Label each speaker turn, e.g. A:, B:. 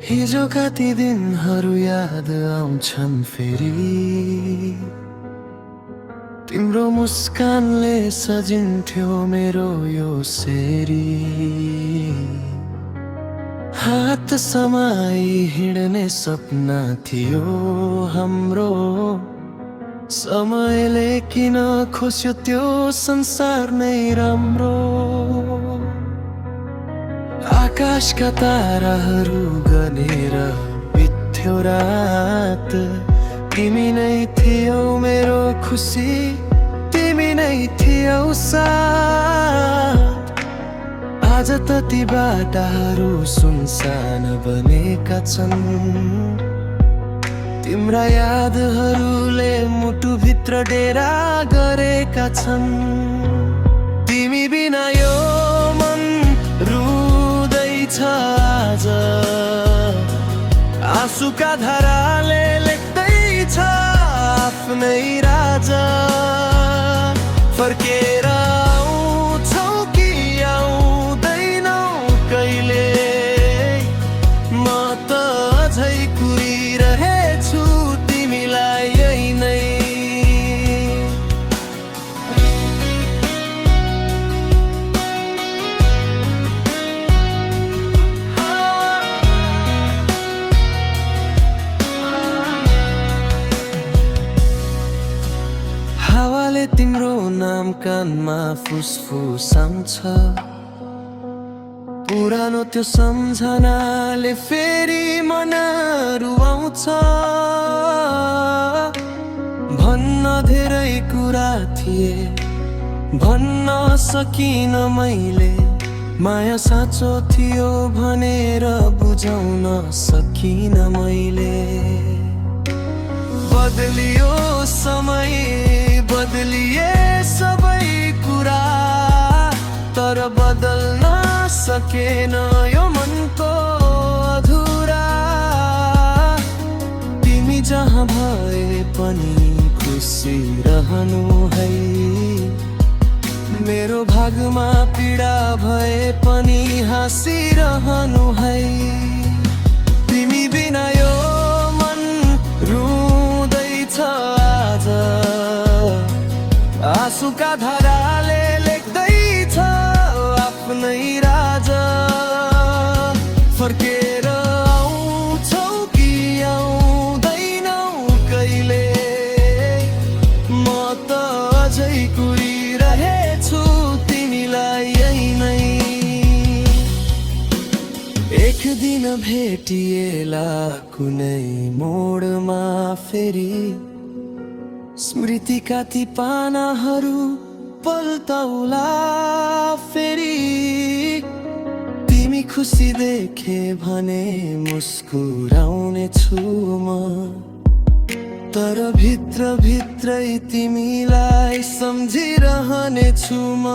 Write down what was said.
A: हिजोका ती दिनहरू याद आउँछन् फेरि, तिम्रो मुस्कानले सजिन्थ्यो मेरो यो शेरी। हात समाई हिँड्ने सपना थियो हाम्रो, समयले किन खोस्यो त्यो संसार नै राम्रो। आकाशका ताराहरू गनेर बित्थ्यो रात, तिमी नै थियौ मेरो खुसी, तिमी नै थियौ साथ। आज त ती बाटाहरू सुनसान बनेका छन्, तिम्रा यादहरूले मुटुभित्र डेरा गरेका छन्। तिमी बिना यो मन रुँदैछ आज, आँसुका धाराले लेख्दैछ आफ्नै राजा। फर्केर आउँछौ कि आउँदैनौ कहिले, म त अझै कुरिरहेछु तिमीलाई यही नै। हावाले तिम्रो नाम कानमा फुसफुसाउँछ, पुरानो त्यो सम्झनाले फेरि मन रुवाउँछ। भन्न धेरै कुरा थिए, भन्न सकिन मैले, माया साँचो थियो भनेर बुझाउन सकिन मैले। बदलियो समय, बदलिए सबै कुरा, तर बदल्न सकेन यो मनको अधुरा। तिमी जहाँ भए पनि खुसी रहनु है, मेरो भागमा पीडा भए पनि हाँसिरहनु है। तिमी बिना यो मन रुँदैछ आज, आँसुका धाराले लेख्दैछ आफ्नै राजा। फर्केर आउँछौ कि आउँदैनौ कहिले, म त अझै कुरिरहेछु तिमीलाई यही नै। एक दिन भेटिएला कुनै मोडमा फेरि, स्मृतिका ती पानाहरू पल्टाउला फेरि। तिमी खुसी देखे भने मुस्कुराउने छु म, तर भित्र भित्रै तिमीलाई सम्झिरहने छु म।